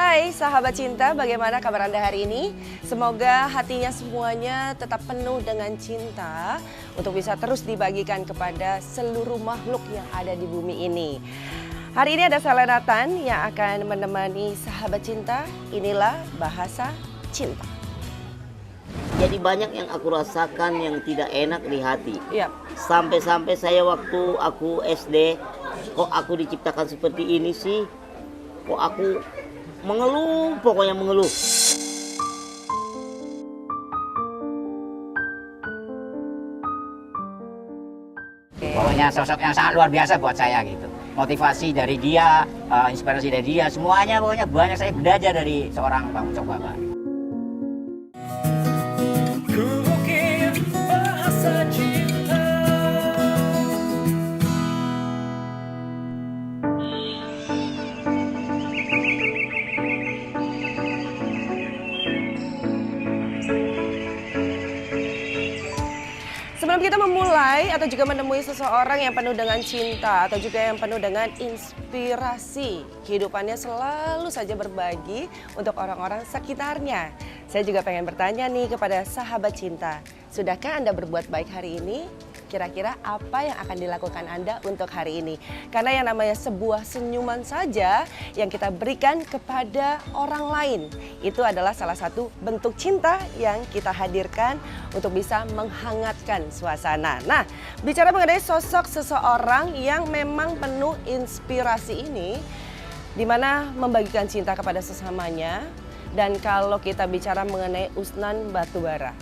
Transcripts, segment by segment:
Hai sahabat cinta, bagaimana kabar Anda hari ini? Semoga hatinya semuanya tetap penuh dengan cinta untuk bisa terus dibagikan kepada seluruh makhluk yang ada di bumi ini. Hari ini ada saya Nathan yang akan menemani sahabat cinta. Inilah Bahasa Cinta. Jadi banyak yang aku rasakan yang tidak enak di hati. Yap. Sampai-sampai saya waktu aku SD, kok aku diciptakan seperti ini sih? Kok aku mengeluh, pokoknya mengeluh. Pokoknya sosok yang sangat luar biasa buat saya gitu. Motivasi dari dia, inspirasi dari dia, semuanya pokoknya banyak saya belajar dari seorang Bang Ucok Baba. Sebelum kita memulai atau juga menemui seseorang yang penuh dengan cinta atau juga yang penuh dengan inspirasi, kehidupannya selalu saja berbagi untuk orang-orang sekitarnya. Saya juga pengen bertanya nih kepada sahabat cinta, sudahkah Anda berbuat baik hari ini? Kira-kira apa yang akan dilakukan Anda untuk hari ini? Karena yang namanya sebuah senyuman saja yang kita berikan kepada orang lain, itu adalah salah satu bentuk cinta yang kita hadirkan untuk bisa menghangatkan suasana. Nah, bicara mengenai sosok seseorang yang memang penuh inspirasi ini, di mana membagikan cinta kepada sesamanya, dan kalau kita bicara mengenai Usnan Batubara,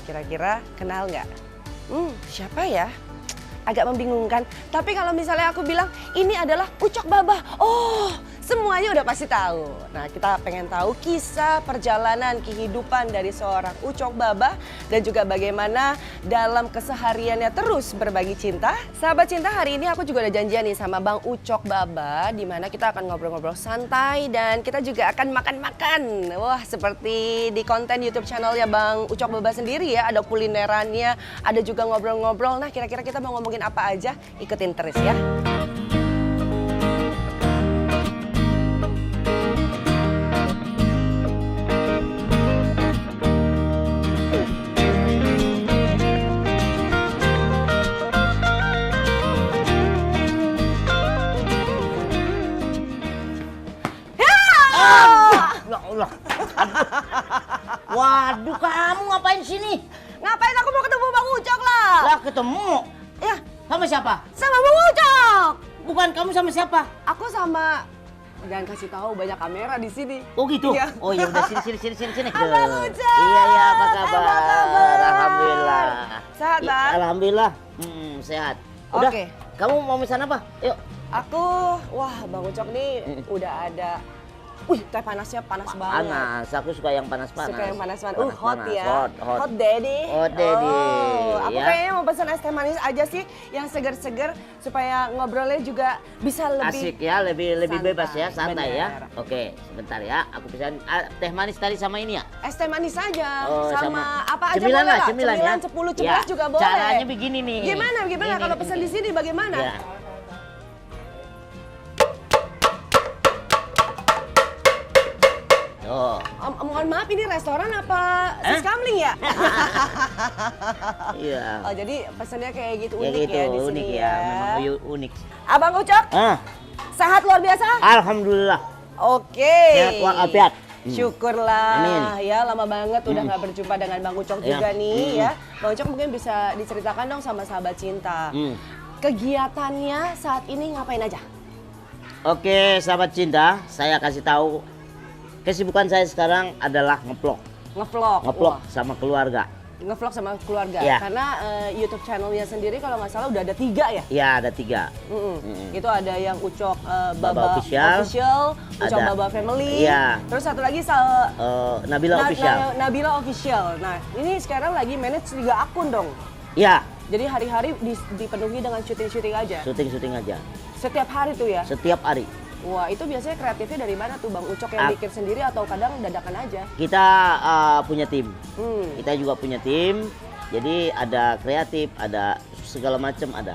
kira-kira kenal nggak? Siapa ya? Agak membingungkan. Tapi kalau misalnya aku bilang ini adalah Ucok Baba, oh semuanya udah pasti tahu. Nah, kita pengen tahu kisah perjalanan kehidupan dari seorang Ucok Baba dan juga bagaimana dalam kesehariannya terus berbagi cinta. Sahabat cinta, hari ini aku juga udah janjian nih sama Bang Ucok Baba, di mana kita akan ngobrol-ngobrol santai dan kita juga akan makan-makan. Wah, seperti di konten YouTube channelnya Bang Ucok Baba sendiri ya, ada kulinerannya, ada juga ngobrol-ngobrol. Nah, kira-kira kita mau ngomongin apa aja? Ikutin terus ya. Waduh, kamu ngapain sini? Ngapain, aku mau ketemu Bang Ucok lah. Lah ketemu. Ya, Sama siapa? sama Bang Ucok. Bukan, kamu sama siapa? Aku sama, jangan kasih tahu, banyak kamera di sini. Oh gitu? Iya. Oh ya udah, sini. Abang Ucok. Iya, apa kabar? Apa kabar? Alhamdulillah. Sehat, Iya, Bang? alhamdulillah. Sehat. Udah, Oke. kamu mau pesan apa? Yuk. Aku, wah Bang Ucok nih udah ada, teh panasnya panas banget. Panas, aku suka yang panas-panas. Suka yang panas-panas. Hot Panas-panas, ya. Hot. Hot daddy. Hot daddy, Aku ya. kayaknya mau pesan es teh manis aja sih, yang seger-seger supaya ngobrolnya juga bisa lebih Asik ya, lebih santai, bebas ya, santai ya. bener. Oke, sebentar ya. Aku pesan teh manis tadi sama ini ya. Es teh manis aja, Oh, sama apa aja cemilan boleh lah, lah. cemilan ya. 10 Ya, 11 juga boleh. caranya begini nih. Gimana Ini, kalau pesan di sini bagaimana? Ya. Oh. Mohon maaf, ini restoran apa siskamling ya? Iya. Oh, jadi pesannya kayak gitu, Ya unik gitu, ya di sini unik ya. ya. Memang unik. Abang Ucok, sehat luar biasa? Alhamdulillah. Oke. Sehat walafiat. Syukurlah. Amin. Ya, lama banget udah nggak berjumpa dengan Bang Ucok Ya. juga nih ya. Bang Ucok mungkin bisa diceritakan dong sama sahabat cinta. Kegiatannya saat ini ngapain aja? Oke, sahabat cinta, saya kasih tahu kesibukan saya sekarang adalah ngevlog. Ngevlog. Sama keluarga. Ngevlog sama keluarga. Ya. Karena YouTube channelnya sendiri kalau nggak salah udah ada 3 ya? Ya, ada 3. Itu ada yang Ucok Baba Official, Ucok ada- Baba Family, Iya. terus satu lagi Nabila Official. Nabila Official. Nah, ini sekarang lagi manage 3 akun dong. Ya, Jadi hari-hari dipenuhi dengan syuting-syuting aja. syuting aja. Setiap hari tuh ya? Setiap hari. Wah, itu biasanya kreatifnya dari mana tuh Bang Ucok yang bikin sendiri atau kadang dadakan aja? Kita punya tim. Kita juga punya tim. Jadi ada kreatif, ada segala macam ada.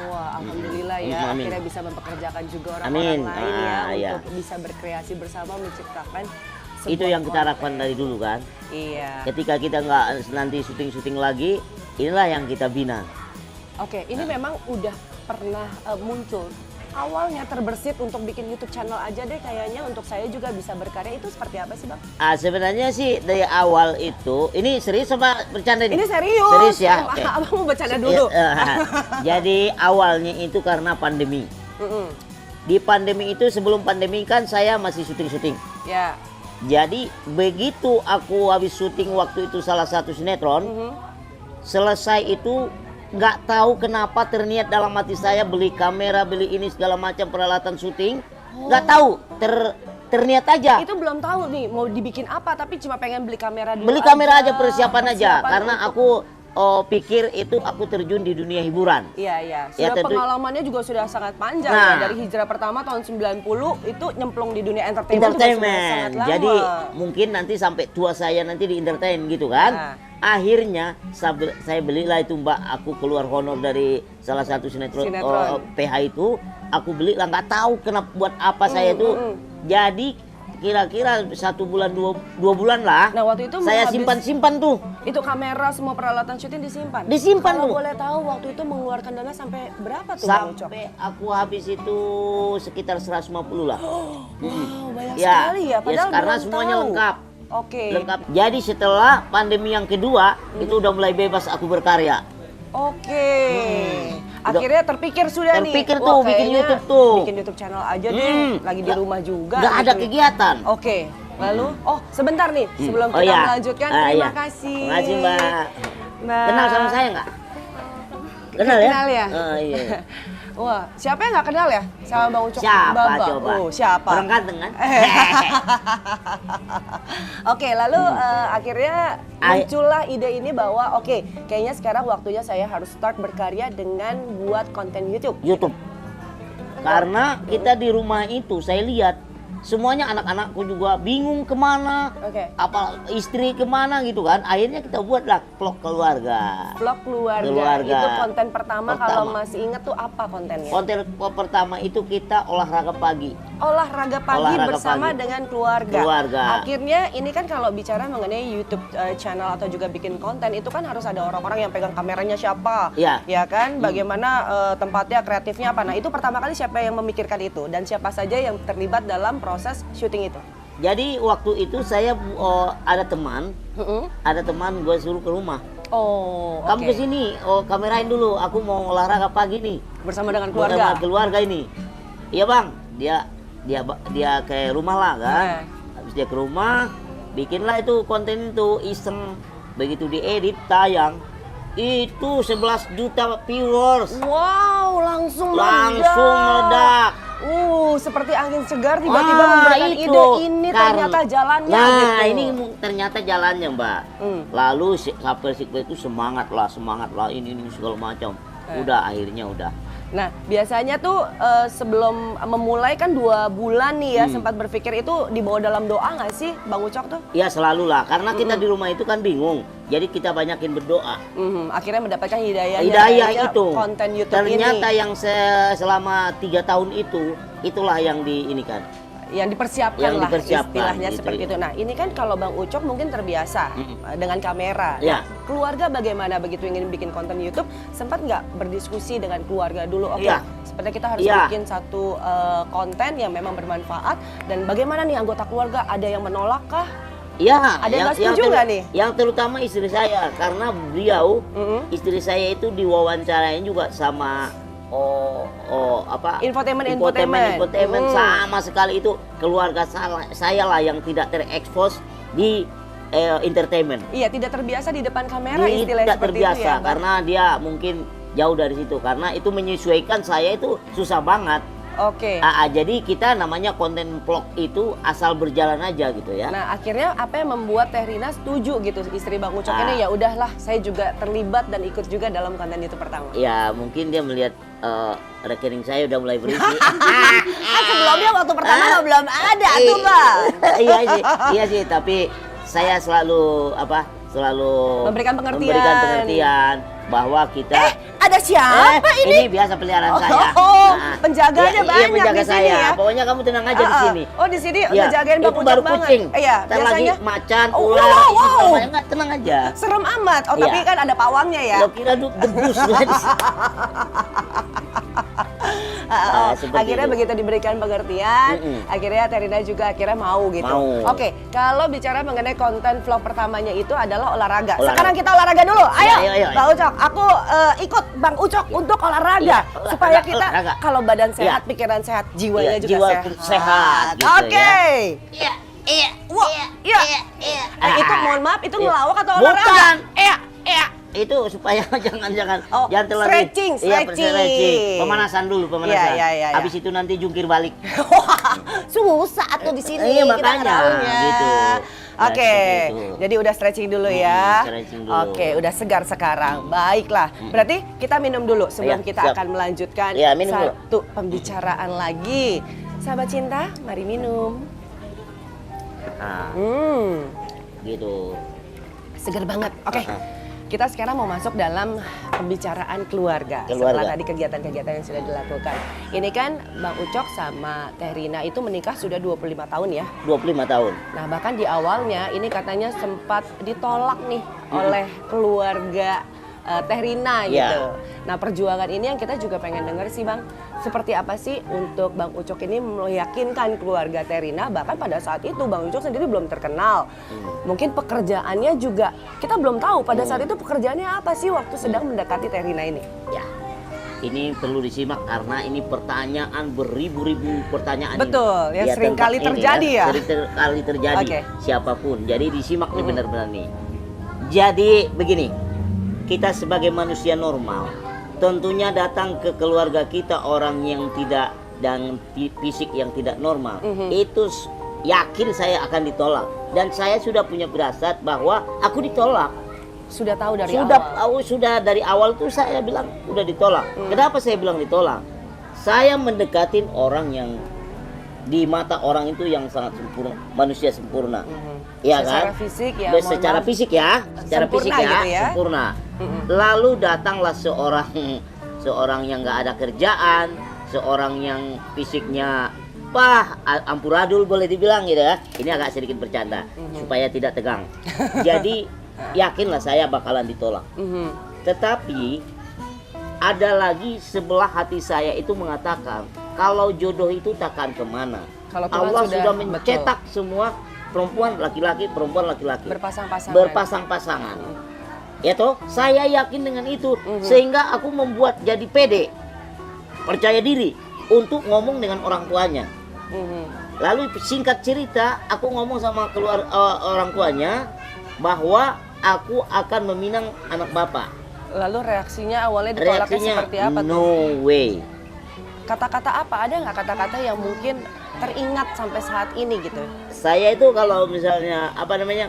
Wah, alhamdulillah ya, Amin. akhirnya bisa mempekerjakan juga Amin. orang-orang lain ya Iya. untuk bisa berkreasi bersama menciptakan Itu sebuah yang kita konten. harapkan dari dulu kan. Iya. Ketika kita nggak nanti syuting-syuting lagi, inilah yang kita bina. Oke, ini memang udah pernah muncul. Awalnya terbersit untuk bikin YouTube channel aja deh kayaknya untuk saya juga bisa berkarya, itu seperti apa sih Bang? Sebenarnya sih dari awal itu, ini serius apa bercanda nih? Ini serius. Serius ya? Oke. Abang mau bercanda dulu. Jadi awalnya itu karena pandemi. Mm-mm. Di pandemi itu, sebelum pandemi kan saya masih syuting-syuting. Ya. Jadi begitu aku habis syuting waktu itu salah satu sinetron, Mhm. selesai itu nggak tahu kenapa terniat dalam hati saya beli kamera, beli ini segala macam peralatan syuting. Nggak tahu, terniat aja. Itu belum tahu nih mau dibikin apa, tapi cuma pengen beli kamera dulu. Beli kamera aja, persiapan aja. Karena untuk- aku pikir itu aku terjun di dunia hiburan. Iya, iya. Ya, Sudah tentu- pengalamannya juga sudah sangat panjang Nah. ya. Dari hijrah pertama tahun 90 itu nyemplung di dunia entertainment, juga sudah sangat Entertainment. lama. Jadi mungkin nanti sampai tua saya nanti di entertain gitu kan. Nah. Akhirnya saya belilah itu Mbak, aku keluar honor dari salah satu sinetron, PH itu, aku belilah, nggak tahu kenapa buat apa saya itu. Jadi kira-kira 1 bulan 2 bulan lah. Nah, waktu itu saya habis- simpan tuh. itu kamera semua peralatan syuting disimpan. Disimpan Kalau tuh. boleh tahu waktu itu mengeluarkan dana sampai berapa tuh Bang Ucok? Sampai aku habis itu sekitar 150 lah. Wow, banyak Ya, sekali ya. Padahal karena belum semuanya tahu. lengkap. Oke. Lengkap. Jadi setelah pandemi yang kedua, itu udah mulai bebas aku berkarya. Oke. Akhirnya terpikir sudah nih. Terpikir wah, tuh, bikin kayaknya YouTube tuh. Bikin YouTube channel aja deh. Lagi di rumah juga. Nggak ada gitu. kegiatan. Oke. Lalu, oh sebentar nih sebelum Oh, kita iya. melanjutkan. Ah, Terima iya. kasih. Terima kasih Mbak. Mbak. Kenal sama saya nggak? Kenal ya? Kenal ya? Oh, iya. Wah, siapa yang nggak kenal ya sama Bang Ucok? Siapa Bambang? coba? Oh, siapa? Orang ganteng kan? Oke, lalu akhirnya muncullah ide ini bahwa oke, kayaknya sekarang waktunya saya harus start berkarya dengan buat konten YouTube. YouTube. Karena kita di rumah itu saya lihat semuanya anak-anakku juga bingung kemana, Oke. apa istri kemana gitu kan. Akhirnya kita buatlah vlog keluarga. Vlog keluarga. Keluarga. Itu konten pertama, kalau Pertama. masih ingat tuh apa kontennya? Konten pertama itu kita olahraga pagi. Olahraga pagi Olahraga bersama pagi. dengan keluarga. Keluarga. Akhirnya ini kan kalau bicara mengenai YouTube channel atau juga bikin konten itu kan harus ada orang-orang yang pegang kameranya siapa, Iya. ya kan? Bagaimana tempatnya, kreatifnya apa? Nah itu pertama kali siapa yang memikirkan itu dan siapa saja yang terlibat dalam proses syuting itu? Jadi waktu itu saya ada teman gue suruh ke rumah. Oh, Kamu oke. kesini, kamerain dulu. Aku mau olahraga pagi nih. Bersama dengan Bersama keluarga. keluarga ini. Iya bang, dia ke rumah lah kan. Habis dia ke rumah, bikinlah itu konten itu iseng. Begitu diedit tayang, itu 11 juta viewers. Wow, langsung Meledak. Seperti angin segar tiba-tiba memberikan itu. ide ini ternyata jalannya Nah, gitu. ini ternyata jalannya, Mbak. Lalu Sapel itu semangat lah, ini segala macam. Udah akhirnya udah. Nah, biasanya tuh sebelum memulai kan 2 bulan nih ya sempat berpikir itu dibawa dalam doa nggak sih Bang Ucok tuh? Ya selalu lah, karena kita di rumah itu kan bingung. Jadi kita banyakin berdoa. Akhirnya mendapatkan hidayahnya. Hidayah kayaknya itu. konten YouTube Ternyata ini yang selama 3 tahun itu, itulah yang diinikan. yang dipersiapkan Yang lah dipersiapkan, istilahnya gitu, seperti ya. itu. Nah, ini kan kalau Bang Ucok mungkin terbiasa dengan kamera. Ya. Nah, keluarga bagaimana begitu ingin bikin konten YouTube? Sempat nggak berdiskusi dengan keluarga dulu? Oke, Ya. sepertinya kita harus Ya. bikin satu konten yang memang bermanfaat. Dan bagaimana nih anggota keluarga? Ada yang menolak kah? Ya, Ada yang nggak setuju nggak nih? Yang terutama istri saya, karena beliau, istri saya itu diwawancarain juga sama infotainment sama sekali itu keluarga saya lah yang tidak terekspos di entertainment. Iya, tidak terbiasa di depan kamera Dia istilahnya tidak seperti terbiasa itu ya, Bang? karena dia mungkin jauh dari situ, karena itu menyesuaikan saya itu susah banget. Oke. Jadi kita namanya konten vlog itu asal berjalan aja gitu ya. Nah, akhirnya apa yang membuat Teh Rina setuju gitu istri Bang Ucok ini ya udahlah saya juga terlibat dan ikut juga dalam konten itu pertama. Ya mungkin dia melihat rekening saya udah mulai berisi. Kan sebelumnya waktu pertama belum ada tuh, Bang. Iya sih, tapi saya selalu memberikan pengertian bahwa kita Ada siapa ini? ini biasa peliharaan Oh, saya. penjaganya iya, banyak iya, menjaga di sini saya. ya. Pokoknya kamu tenang aja di sini. Oh, di sini Ya, ngejagain Bang itu Ucok baru banget. kucing. Iya, Ntar lagi biasanya macan, Oh, ular, wow, itu wow. namanya nggak, tenang aja. serem amat. Oh, tapi Iya. kan ada pawangnya ya. Lo kira debus lo di sini. Seperti Akhirnya itu. begitu diberikan pengertian, Mm-mm. akhirnya Terina juga akhirnya mau gitu. Mau. Oke, kalau bicara mengenai konten vlog pertamanya itu adalah olahraga. Olahraga. Sekarang kita olahraga dulu. Ayo, Ayo. Bang Ucok. Aku ikut Bang Ucok untuk olahraga Iya, supaya olahraga, kita olahraga. kalau badan sehat, Iya. pikiran sehat, jiwanya Iya, juga jiwa sehat. sehat gitu Oke. ya. Wah, iya. Itu mohon maaf, itu Iya. ngelawak atau olahraga? Bukan. Iya. Itu supaya jangan Oh, jangan terlalu stretching, Iya, stretching. Pemanasan dulu, pemanasan. Iya. Habis itu nanti jungkir balik. Wah, susah tuh di sini. Iya, kita makanya, tahunya. gitu. Ya, Oke, seperti itu. jadi udah stretching dulu ya. stretching dulu. Oke, udah segar sekarang. Baiklah, berarti kita minum dulu sebelum Iya, kita siap. akan melanjutkan Iya, minum dulu. satu pembicaraan lagi. Sahabat cinta, mari minum. Nah, gitu. Segar banget. Oke. Kita sekarang mau masuk dalam pembicaraan keluarga. Keluarga. Setelah tadi kegiatan-kegiatan yang sudah dilakukan. Ini kan Bang Ucok sama Teh Rina itu menikah sudah 25 tahun ya. 25 tahun. Nah, bahkan di awalnya ini katanya sempat ditolak nih oleh keluarga Teh Rina gitu. Iya. Nah, perjuangan ini yang kita juga pengen denger sih Bang. Seperti apa sih untuk Bang Ucok ini meyakinkan keluarga Teh Rina, bahkan pada saat itu Bang Ucok sendiri belum terkenal. Mungkin pekerjaannya juga kita belum tahu pada saat itu pekerjaannya apa sih waktu sedang mendekati Teh Rina ini. Ya. Ini perlu disimak karena ini pertanyaan beribu-ribu pertanyaan. Betul, ini. ya sering tentang kali ini terjadi ya. Sering kali terjadi Oke. siapapun. Jadi disimak nih benar-benar nih. Jadi begini, kita sebagai manusia normal tentunya datang ke keluarga kita orang yang tidak dan fisik yang tidak normal. Itu yakin saya akan ditolak dan saya sudah punya firasat bahwa aku ditolak. Sudah tahu dari Sudah awal. sudah dari awal tuh saya bilang udah ditolak. Kenapa saya bilang ditolak? Saya mendekatin orang yang di mata orang itu yang sangat sempurna, manusia sempurna. Iya kan? Secara fisik ya. mohon Secara maaf. fisik ya, secara Sempurna fisik ya, gitu ya. sempurna. Lalu datanglah seorang yang nggak ada kerjaan, seorang yang fisiknya amburadul boleh dibilang gitu ya. Ini agak sedikit bercanda supaya tidak tegang. Jadi yakinlah saya bakalan ditolak. Tetapi ada lagi sebelah hati saya itu mengatakan kalau jodoh itu takkan kemana. Kalau Tuhan Allah sudah betul. mencetak semua perempuan laki-laki, perempuan laki-laki. Berpasang-pasangan. Berpasang-pasangan. Ya toh, saya yakin dengan itu sehingga aku membuat jadi pede, percaya diri untuk ngomong dengan orang tuanya. Lalu singkat cerita, aku ngomong sama orang tuanya bahwa aku akan meminang anak bapak. Lalu reaksinya awalnya ditolaknya Reaksinya seperti apa tuh? no way. Kata-kata apa? Ada nggak kata-kata yang mungkin teringat sampai saat ini gitu? Saya itu kalau misalnya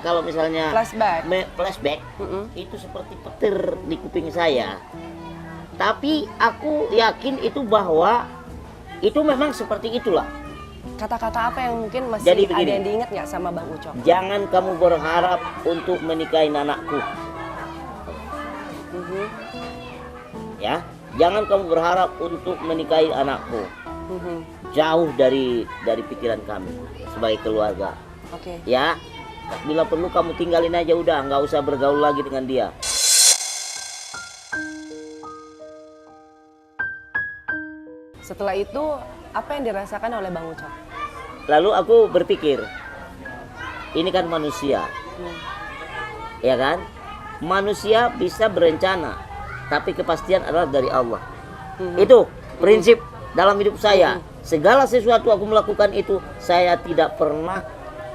kalau misalnya Flashback. flashback itu seperti petir di kuping saya. Tapi aku yakin itu bahwa itu memang seperti itulah. Kata-kata apa yang mungkin masih Jadi ada begini. yang diingat nggak sama Bang Ucok? Jangan kamu berharap untuk menikahi anakku. Ya, jangan kamu berharap untuk menikahi anakku. Jauh dari pikiran kami sebagai keluarga. Oke. Ya, bila perlu kamu tinggalin aja udah, nggak usah bergaul lagi dengan dia. Setelah itu apa yang dirasakan oleh Bang Ucok? Lalu aku berpikir, ini kan manusia, ya kan? Manusia bisa berencana, tapi kepastian adalah dari Allah. Itu prinsip dalam hidup saya. Segala sesuatu aku melakukan itu, saya tidak pernah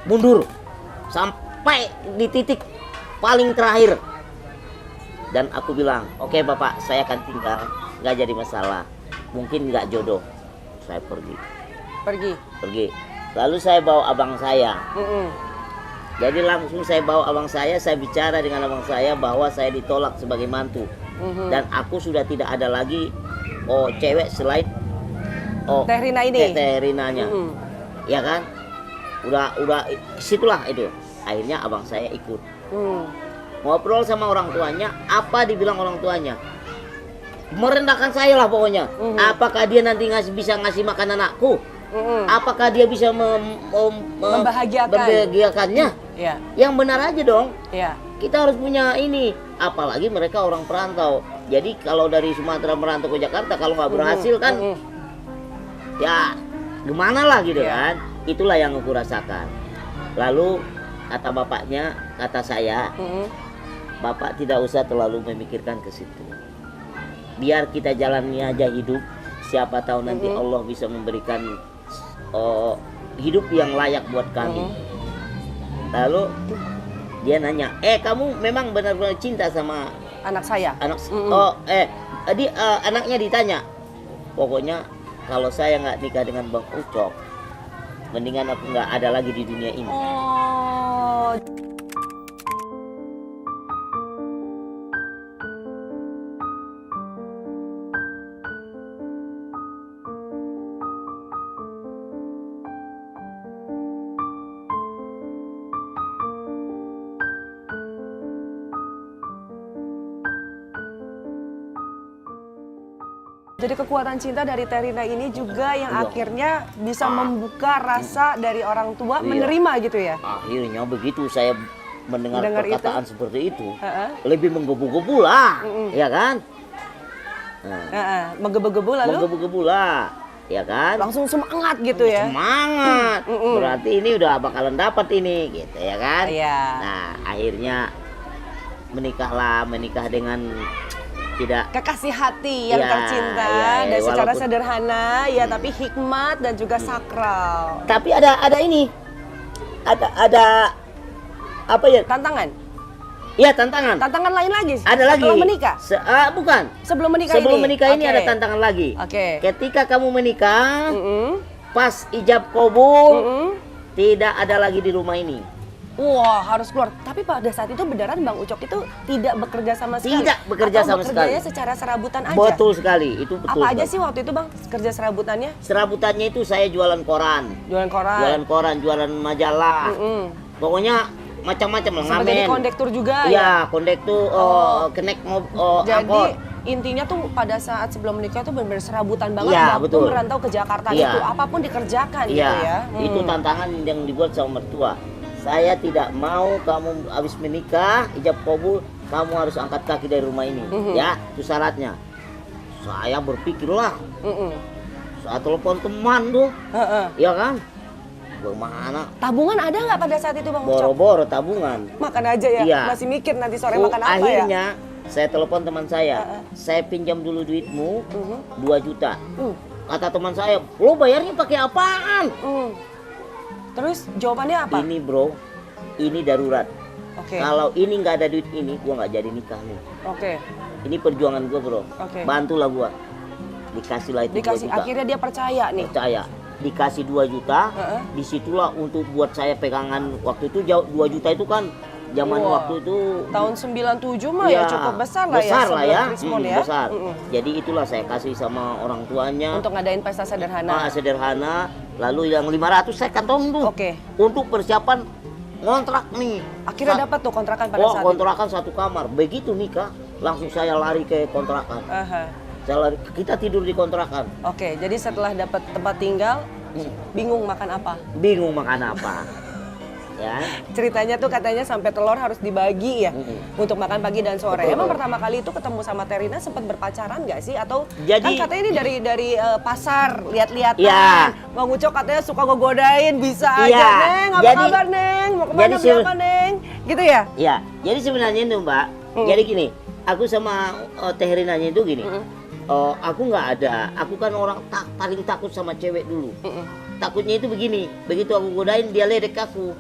mundur sampai di titik paling terakhir. Dan aku bilang, oke Bapak, saya akan tinggal, nggak jadi masalah. Mungkin nggak jodoh, saya pergi. Lalu saya bawa abang saya. Jadi langsung saya bawa abang saya bicara dengan abang saya bahwa saya ditolak sebagai mantu. Dan aku sudah tidak ada lagi cewek selain Teh Rina ini. Teh Rinanya. Ya kan? Udah situlah itu. Akhirnya abang saya ikut. ngobrol sama orang tuanya, apa dibilang orang tuanya? Merendahkan saya lah pokoknya. Apakah dia nanti bisa ngasih makan anakku? Apakah dia bisa membahagiakannya? Iya. Yang benar aja dong. Iya. Kita harus punya ini. Apalagi mereka orang perantau. Jadi kalau dari Sumatera merantau ke Jakarta, kalau nggak berhasil kan, ya gimana lah gitu kan. Itulah yang aku rasakan. Lalu kata bapaknya, kata saya, Bapak tidak usah terlalu memikirkan ke situ. Biar kita jalani aja hidup. Siapa tahu nanti Allah bisa memberikan hidup yang layak buat kami. Lalu dia nanya, kamu memang benar-benar cinta sama Anak saya. Anaknya ditanya, pokoknya kalau saya nggak nikah dengan Bang Ucok, mendingan aku nggak ada lagi di dunia ini. Oh. Jadi kekuatan cinta dari Terina ini juga yang akhirnya bisa membuka rasa dari orang tua menerima gitu ya? Akhirnya begitu saya mendengar perkataan seperti itu, lebih menggebu-gebu lah, ya kan? Menggebu-gebu lalu? Menggebu-gebu lah, ya kan? Langsung semangat gitu ya? Semangat, berarti ini udah bakalan dapat ini, gitu ya kan? Iya. Nah akhirnya menikah dengan tidak kekasih hati yang ya, tercinta dan secara sederhana ya tapi hikmat dan juga sakral. Tapi ada ini, ada apa ya? Tantangan. Iya tantangan. Tantangan lain lagi. Ada lagi. Setelah menikah. Bukan. Sebelum menikah ini. Sebelum menikah ini ada tantangan lagi. Ketika kamu menikah, pas ijab kabul, tidak ada lagi di rumah ini. Wah, harus keluar. Tapi pada saat itu beneran Bang Ucok itu tidak bekerja sama sekali? Tidak bekerja sama sekali. Bekerjanya secara serabutan aja? Betul sekali, itu betul. Apa aja sih waktu itu Bang kerja serabutannya? Serabutannya itu saya jualan koran. Jualan koran? Jualan koran, jualan majalah. Pokoknya macam-macam lah. Sampai jadi kondektur juga ya? Iya, kondektur, kenek jadi intinya tuh pada saat sebelum menikah tuh benar-benar serabutan banget. Ya, waktu betul. merantau ke Jakarta itu. Apapun dikerjakan gitu ya? Itu tantangan yang dibuat sama mertua. Saya tidak mau kamu habis menikah, ijab kabul, kamu harus angkat kaki dari rumah ini. Ya, itu syaratnya. Saya berpikirlah. Saat telepon teman tuh, ya kan? Bagaimana? Tabungan ada nggak pada saat itu Bang Ucok? Boro-boro tabungan. Makan aja ya? Iya. Masih mikir nanti sore makan apa ya? Akhirnya saya telepon teman saya. Saya pinjam dulu duitmu 2 juta. Kata teman saya, lo bayarnya pakai apaan? Terus jawabannya apa? Ini bro, ini darurat. Oke. Kalau ini nggak ada duit ini, gua nggak jadi nikah nih. Oke. Ini perjuangan gua bro. Bantulah gua. Dikasihlah itu 2 juta. Akhirnya dia percaya nih. Percaya. Dikasih 2 juta, disitulah untuk buat saya pegangan. Waktu itu 2 juta itu kan zaman waktu itu tahun 97 mah ya cukup besar lah ya. Besar. Jadi itulah saya kasih sama orang tuanya. Untuk ngadain pesta sederhana. Sederhana. Lalu yang 500 saya kantong tuh. Untuk persiapan ngontrak nih. Akhirnya dapat tuh kontrakan pada saat kontrakan itu. 1 kamar. Begitu nikah, langsung saya lari ke kontrakan. Kita tidur di kontrakan. Oke, jadi setelah dapat tempat tinggal, bingung makan apa? Bingung makan apa. Ya. Ceritanya tuh katanya sampai telur harus dibagi ya untuk makan pagi dan sore. Betul. Emang pertama kali itu ketemu sama Terina sempat berpacaran nggak sih? Atau jadi, kan katanya ini dari pasar lihat-lihatan. Ya. Bang Ucok katanya suka ngegodain, bisa aja Neng, apa kabar Neng? Mau kemana siapa Neng? Gitu ya? Iya. Jadi sebenarnya itu Mbak, jadi gini, aku sama Tehrinanya itu gini. Aku nggak ada, aku kan orang paling takut sama cewek dulu. Takutnya itu begini, begitu aku godain dia ledek aku.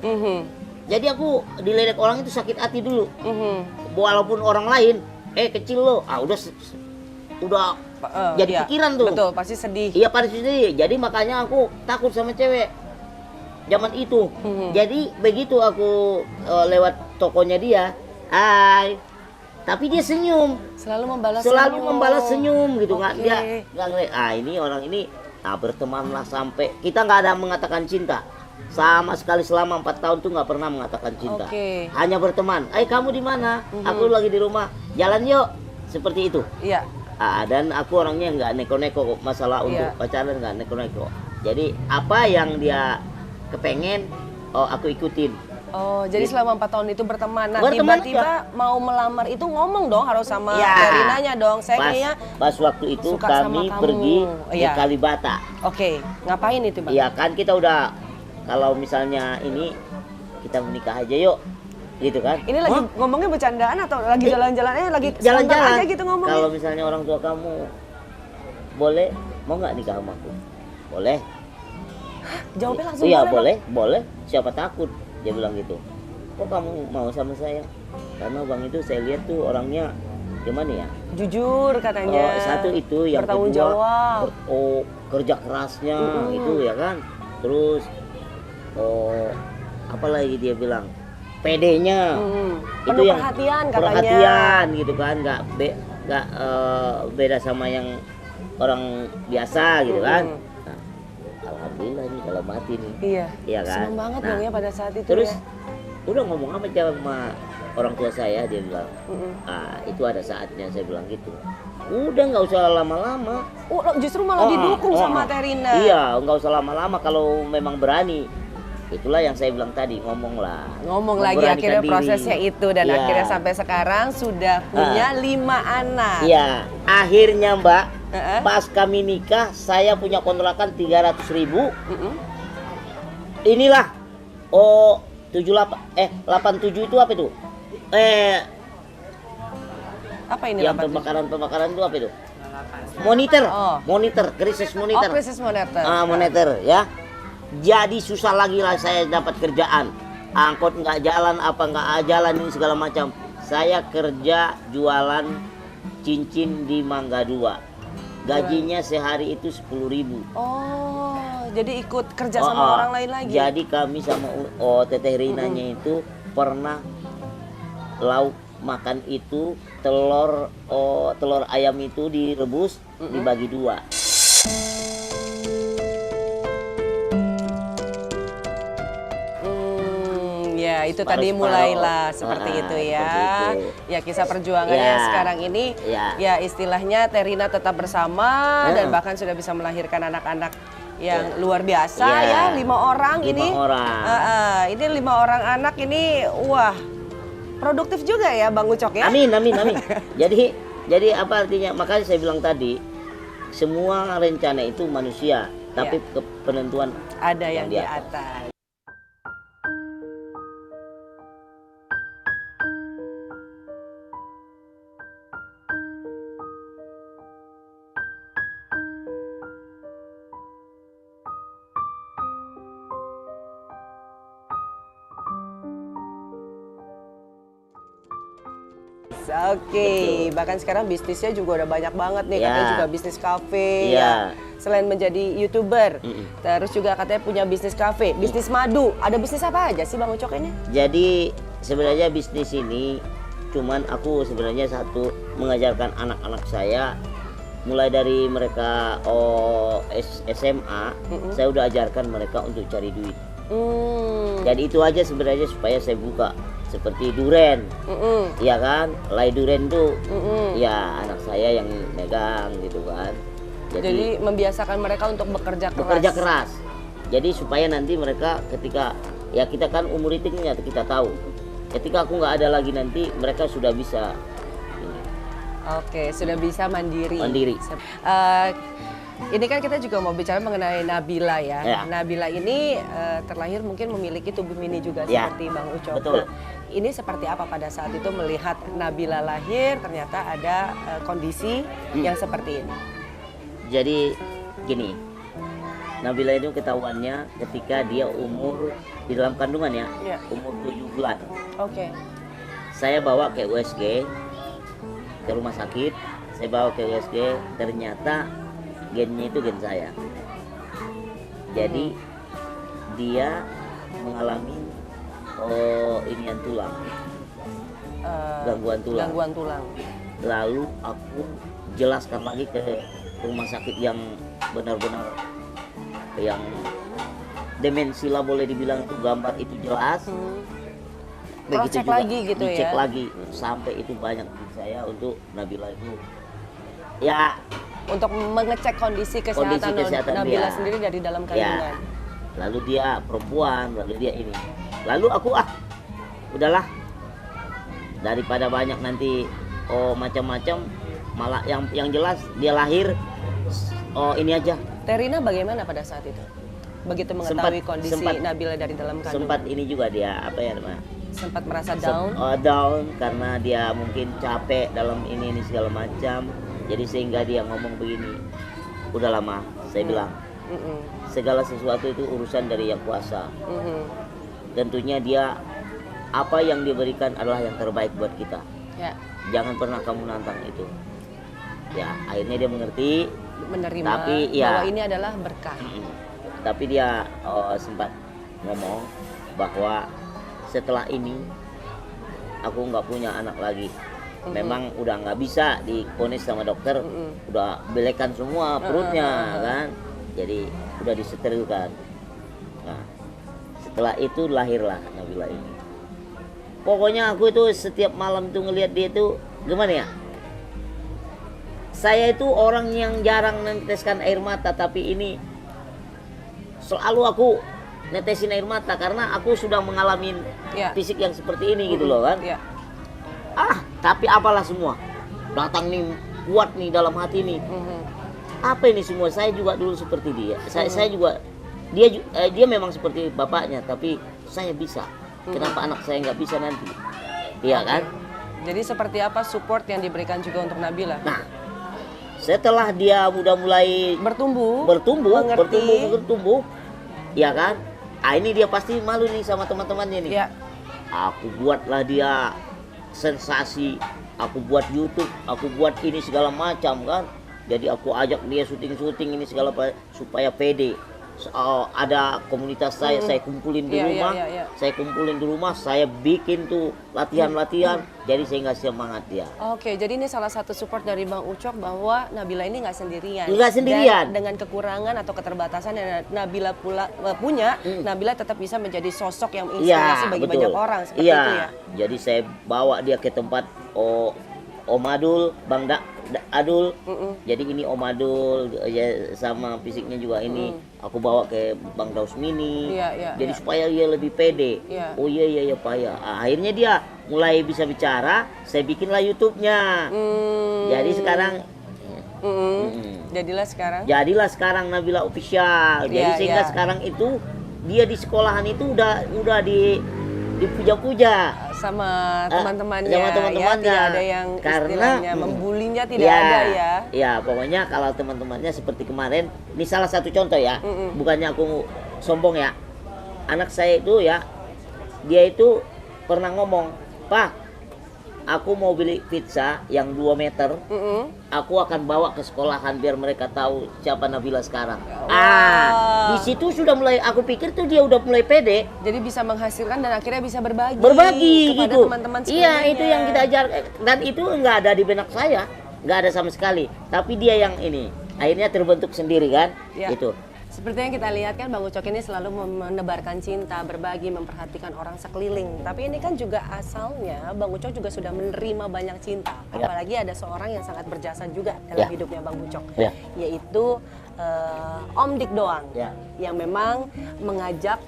Jadi aku diledek orang itu sakit hati dulu. Walaupun orang lain, kecil lo, udah jadi pikiran tuh. Betul, pasti sedih. Iya pasti sedih. Jadi makanya aku takut sama cewek zaman itu. Jadi begitu aku lewat tokonya dia, tapi dia senyum. Selalu membalas senyum gitu. Dia nggak ngeliat. Ini orang ini bertemanlah sampai kita nggak ada mengatakan cinta. sama sekali selama 4 tahun tuh nggak pernah mengatakan cinta. Oke. Hanya berteman. Kamu di mana? Aku lagi di rumah. Jalan yuk. Seperti itu. Iya. Dan aku orangnya nggak neko-neko kok, masalah untuk pacaran nggak neko-neko. Jadi apa yang dia kepengen, aku ikutin. Oh, jadi selama 4 tahun itu berteman. Nah, Berteman tiba-tiba mau melamar itu ngomong dong harus sama Ya. Erinanya dong. Saya kayaknya Pas waktu itu suka sama kami kamu. pergi ke Iya. Kalibata. Oke, ngapain itu Bang? Iya kan kita udah, kalau misalnya ini kita menikah aja yuk, gitu kan? Ini lagi ngomongnya bercandaan atau lagi jalan-jalan? Lagi spontan Jalan-jalan aja gitu ngomongnya? Kalau misalnya orang tua kamu boleh, mau nggak nikah sama aku? Boleh. Jawabnya langsung Iya boleh, boleh. Siapa takut? Dia bilang gitu. Kok kamu mau sama saya? Karena bang itu saya lihat tuh orangnya gimana ya? Bang? Jujur katanya. Satu itu, yang bertanggung kedua, jawab. kerja kerasnya itu ya kan. Terus apa lagi dia bilang? PD-nya. Itu Penuh yang perhatian katanya. perhatian gitu kan, nggak beda sama yang orang biasa gitu kan. Nah, alhamdulillah nih kalau mati nih. Iya. Iya kan? Senang banget Nah, dong ya pada saat itu Terus ya. udah ngomong apa aja sama orang tua saya, dia bilang, itu ada saatnya, saya bilang gitu. Udah nggak usah lama-lama. Oh, justru malah didukung sama Terina. Iya, nggak usah lama-lama kalau memang berani. Itulah yang saya bilang tadi, ngomong Ngomong lagi akhirnya diri. prosesnya itu dan Iya. akhirnya sampai sekarang sudah punya 5 anak. Iya, akhirnya Mbak, Heeh. pas kami nikah, saya punya kontrakan 300.000. Inilah, 87 itu apa itu? Apa ini Yang 87? pembakaran itu apa itu? Monitor, monitor, krisis monitor. Krisis monitor. Monitor ya. Jadi susah lagi lah saya dapat kerjaan. Angkot nggak jalan, apa nggak jalan ini segala macam. Saya kerja jualan cincin di Mangga 2. Gajinya sehari itu 10.000. Oh, jadi ikut kerja sama orang lain lagi. Jadi kami sama Teteh Rinanya itu pernah lauk makan itu telur ayam itu direbus dibagi 2. Ya, itu Separuh-separuh. tadi mulailah seperti itu ya. Seperti itu. Ya, kisah perjuangannya Ya. sekarang ini ya istilahnya Terina tetap bersama dan bahkan sudah bisa melahirkan anak-anak yang luar biasa ya, 5 orang 5 ini. orang. Ini 5 orang anak ini wah, produktif juga ya Bang Ucok ya. Amin. Jadi apa artinya? Makanya saya bilang tadi, semua rencana itu manusia, tapi penentuan Ada yang di atas. Oke, bahkan sekarang bisnisnya juga udah banyak banget nih, katanya juga bisnis kafe ya. Selain menjadi YouTuber, terus juga katanya punya bisnis kafe, bisnis madu. Ada bisnis apa aja sih Bang Ucok ini? Jadi sebenarnya bisnis ini cuman aku sebenarnya satu, mengajarkan anak-anak saya mulai dari mereka SMA, saya udah ajarkan mereka untuk cari duit. Jadi itu aja sebenarnya supaya saya buka. Seperti duren, ya kan, lay duren tuh, ya anak saya yang megang gitu kan. Jadi membiasakan mereka untuk bekerja keras. Bekerja keras. Jadi supaya nanti mereka ketika ya kita kan umur itu kita tahu. Ketika aku nggak ada lagi nanti mereka sudah bisa. Oke, sudah bisa mandiri. Ini kan kita juga mau bicara mengenai Nabila ya. Nabila ini terlahir mungkin memiliki tubuh mini juga seperti Bang Ucok. Betul. Ini seperti apa pada saat itu melihat Nabila lahir ternyata ada kondisi yang seperti ini? Jadi gini, Nabila itu ketahuannya ketika dia umur di dalam kandungan ya, umur 7 bulan. Oke. Saya bawa ke USG, ke rumah sakit, saya bawa ke USG, ternyata gennya itu gen saya. Jadi dia mengalami inian tulang, gangguan tulang. Lalu aku jelaskan lagi ke rumah sakit yang benar-benar yang dimensi lah boleh dibilang itu gambar itu jelas. Cross-check lagi gitu ya? Dicek lagi sampai itu banyak saya untuk Nabila itu. Ya, Untuk mengecek kondisi kesehatan, Nabila dia. sendiri dari dalam Ya. kandungan. Lalu dia perempuan, lalu dia ini. Lalu aku udahlah. Daripada banyak nanti macam-macam, malah yang jelas dia lahir ini aja. Terina bagaimana pada saat itu? Begitu mengetahui kondisi Nabila dari dalam kandungan. Sempat ini juga dia apa ya namanya? Sempat merasa down. Down karena dia mungkin capek dalam ini segala macam. Jadi sehingga dia ngomong begini. Udah lama saya bilang. Segala sesuatu itu urusan dari Yang Kuasa. Tentunya dia apa yang diberikan adalah yang terbaik buat kita. Ya. Jangan pernah kamu nantang itu. Ya, akhirnya dia mengerti. Menerima Tapi, ya. bahwa ini adalah berkah. Tapi dia sempat ngomong bahwa setelah ini aku nggak punya anak lagi. Memang udah nggak bisa diponis sama dokter, udah belekan semua perutnya kan, jadi udah disterilkan. Nah, setelah itu lahirlah Nabila ini. Pokoknya aku itu setiap malam tuh ngelihat dia itu gimana ya? Saya itu orang yang jarang meneteskan air mata, tapi ini selalu aku netesin air mata karena aku sudah mengalami fisik yang seperti ini gitu loh kan. Tapi apalah semua datang nih kuat nih dalam hati nih. Apa ini semua? Saya juga dulu seperti dia. Saya juga dia memang seperti bapaknya, tapi saya bisa. Kenapa anak saya nggak bisa nanti? Iya kan? Jadi seperti apa support yang diberikan juga untuk Nabila? Nah, setelah dia udah mulai bertumbuh, ya kan? Ini dia pasti malu nih sama teman-temannya nih. Ya. Aku buatlah dia sensasi, aku buat YouTube, aku buat ini segala macam kan. Jadi aku ajak dia syuting ini segala supaya pede. Ada komunitas saya kumpulin di rumah, saya kumpulin di rumah, saya bikin tuh latihan-latihan, jadi saya nggak semangat dia. Oke, jadi ini salah satu support dari Bang Ucok bahwa Nabila ini nggak sendirian. Nggak sendirian. Dan dengan kekurangan atau keterbatasan yang Nabila punya, Nabila tetap bisa menjadi sosok yang menginspirasi bagi banyak orang seperti itu ya. Jadi saya bawa dia ke tempat Om Adul, Bang Adul. Jadi ini Om Adul ya, sama fisiknya juga ini aku bawa ke Bang Daus Mini. Jadi supaya dia lebih pede. Oh iya Pak ya. Akhirnya dia mulai bisa bicara, saya bikinlah YouTube-nya. Jadi sekarang Jadilah sekarang Nabila Official. Jadi sehingga sekarang itu dia di sekolahan itu udah dipuja-puja sama teman-temannya, ya, tidak ada yang istilahnya membulinya, tidak ada ya. Ya, pokoknya kalau teman-temannya seperti kemarin, ini salah satu contoh ya, bukannya aku sombong ya. Anak saya itu ya, dia itu pernah ngomong, Pak, aku mau beli pizza yang 2 meter, aku akan bawa ke sekolahan biar mereka tahu siapa Nabila sekarang. Di situ sudah mulai, aku pikir tuh dia udah mulai pede. Jadi bisa menghasilkan dan akhirnya bisa berbagi kepada gitu. teman-teman Iya, itu yang kita ajar, dan itu nggak ada di benak saya, nggak ada sama sekali. Tapi dia yang ini, akhirnya terbentuk sendiri kan, gitu. Seperti yang kita lihat kan Bang Ucok ini selalu menebarkan cinta, berbagi, memperhatikan orang sekeliling. Tapi ini kan juga asalnya Bang Ucok juga sudah menerima banyak cinta. Apalagi ada seorang yang sangat berjasa juga dalam hidupnya Bang Ucok, yaitu Om Dik Doang, yang memang mengajak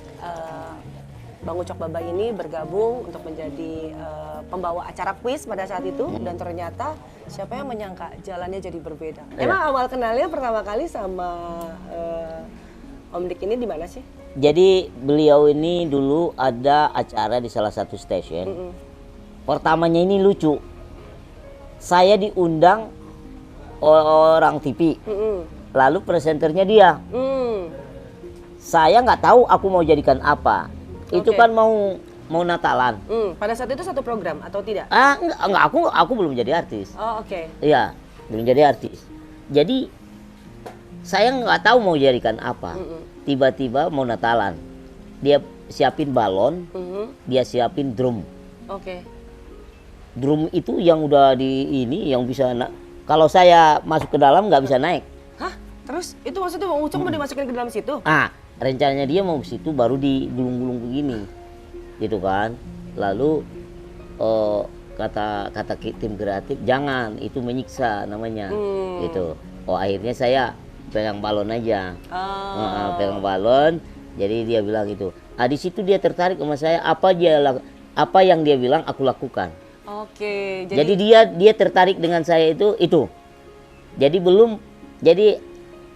Bang Ucok Baba ini bergabung untuk menjadi pembawa acara kuis pada saat itu. Dan ternyata siapa yang menyangka jalannya jadi berbeda. Emang awal kenalnya pertama kali sama Om Dik ini di mana sih? Jadi beliau ini dulu ada acara di salah satu stasiun. Pertamanya ini lucu. Saya diundang orang TV. Lalu presenternya dia. Saya nggak tahu aku mau jadikan apa. Itu kan mau Natalan. Pada saat itu satu program atau tidak? Enggak, aku belum jadi artis. Oh, oke. Iya, belum jadi artis. Jadi saya nggak tahu mau jadikan apa. Tiba-tiba mau Natalan. Dia siapin balon, dia siapin drum. Oke. Drum itu yang udah yang bisa kalau saya masuk ke dalam nggak bisa naik. Hah? Terus itu maksudnya Bang Ucok mau dimasukin ke dalam situ? rencananya dia mau ke situ baru digulung-gulung begini, gitu kan. Lalu kata tim kreatif jangan, itu menyiksa namanya, gitu. Oh akhirnya saya pegang balon aja, pegang balon. Jadi dia bilang itu, di situ dia tertarik sama saya, apa yang dia bilang aku lakukan. Oke. Jadi dia tertarik dengan saya itu. Jadi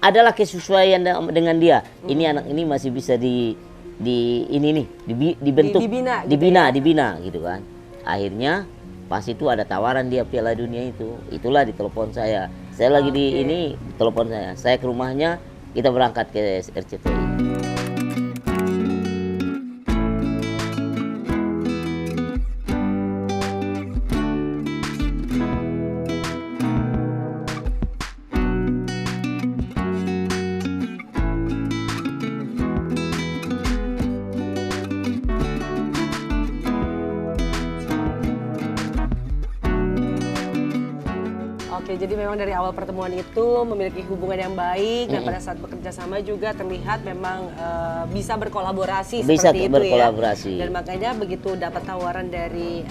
adalah kesesuaian dengan dia. Ini anak ini masih bisa dibentuk, dibina gitu kan. Akhirnya pas itu ada tawaran dia Piala Dunia itu. Itulah ditelepon saya. Saya lagi telepon saya ke rumahnya, kita berangkat ke RCTI. Oke, jadi memang dari awal pertemuan itu memiliki hubungan yang baik dan pada saat bekerja sama juga terlihat memang bisa berkolaborasi seperti itu ya. Dan makanya begitu dapat tawaran dari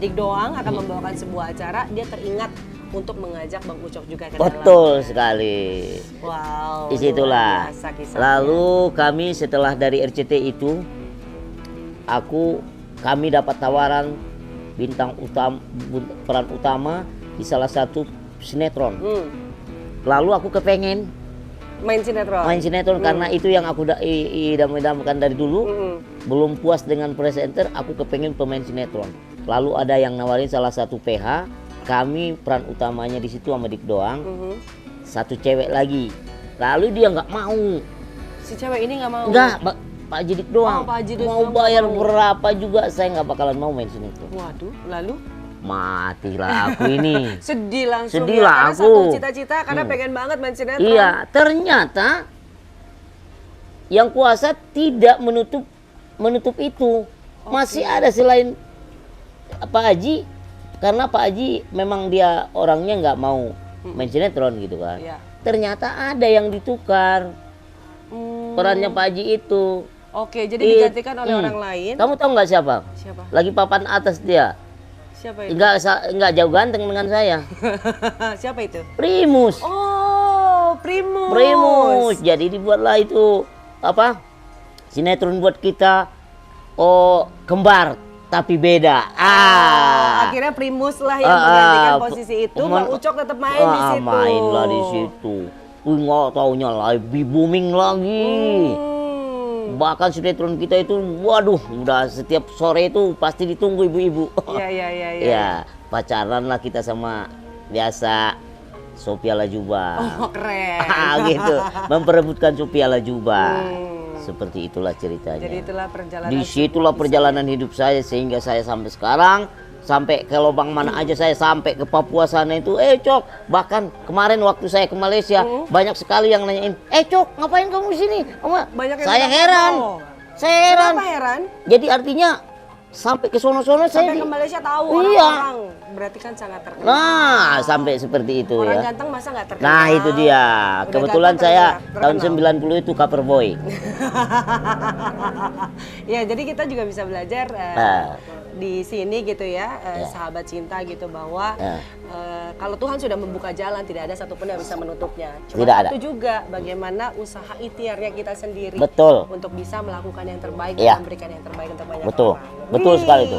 Dik Doang akan membawakan sebuah acara, dia teringat untuk mengajak Bang Ucok juga ke dalam. Betul sekali. Wow. Disitulah. Luar biasa kisahnya. Lalu kami setelah dari RCTI itu, kami dapat tawaran peran utama di salah satu sinetron. Lalu aku kepengen main sinetron karena itu yang aku idam-idamkan dari dulu. Belum puas dengan presenter, aku kepengen pemain sinetron. Lalu ada yang nawarin salah satu PH, kami peran utamanya di situ sama Dik Doang. Satu cewek lagi. Lalu dia nggak mau. Si cewek ini nggak mau? Nggak, Pak Haji Dik Doang. Pak Haji Dik mau Doang bayar mau. berapa juga saya nggak bakalan mau main sinetron. Waduh, lalu? Matilah aku ini. Sedih langsung. Sedih ya, lah karena aku. satu cita-cita karena pengen banget main sinetron. Iya, ternyata yang kuasa tidak menutup itu. Masih ada selain Pak Haji, karena Pak Haji memang dia orangnya nggak mau main sinetron gitu kan. Iya. Ternyata ada yang ditukar perannya Pak Haji itu. Oke, jadi digantikan oleh orang lain. Kamu tahu nggak siapa? Siapa? Lagi papan atas dia. Siapa itu? Enggak jauh ganteng dengan saya. Siapa itu? Primus. Oh, Primus. Primus. Jadi dibuatlah itu sinetron buat kita. Oh, kembar tapi beda. Akhirnya Primus lah yang menggantikan posisi itu. Bang Ucok tetap main di situ. Mainlah di situ. Nggak taunya lagi booming lagi. Bahkan sinetron kita itu, waduh, udah setiap sore itu pasti ditunggu ibu-ibu. Iya. Ya, pacaran lah kita sama biasa Sophia Lajuba. Oh, keren. Gitu, memperebutkan Sophia Lajuba. Seperti itulah ceritanya. Jadi itulah perjalanan. Disitulah perjalanan hidup saya sehingga saya sampai sekarang. Sampai ke lubang mana aja saya, sampai ke Papua sana itu, Cok, bahkan kemarin waktu saya ke Malaysia banyak sekali yang nanyain, Cok, ngapain kamu di sini? Banyak yang Saya heran. Saya heran. Kenapa heran? Jadi artinya sampai ke sono-sono saya Sampai ke Malaysia tahu Iya. orang-orang. Berarti kan sangat terkenal. Nah, sampai seperti itu Orang ya. ganteng masa nggak terkenal? Nah, itu dia. Udah Kebetulan ganteng saya terkenal. tahun 90 itu cover boy. Ya, jadi kita juga bisa belajar di sini gitu ya, sahabat cinta gitu, bahwa kalau Tuhan sudah membuka jalan, tidak ada satupun yang bisa menutupnya. Cuma Tidak ada. itu juga bagaimana usaha ikhtiarnya kita sendiri Betul. untuk bisa melakukan yang terbaik Iya. dan memberikan yang terbaik untuk banyak Betul. orang. Betul sekali itu.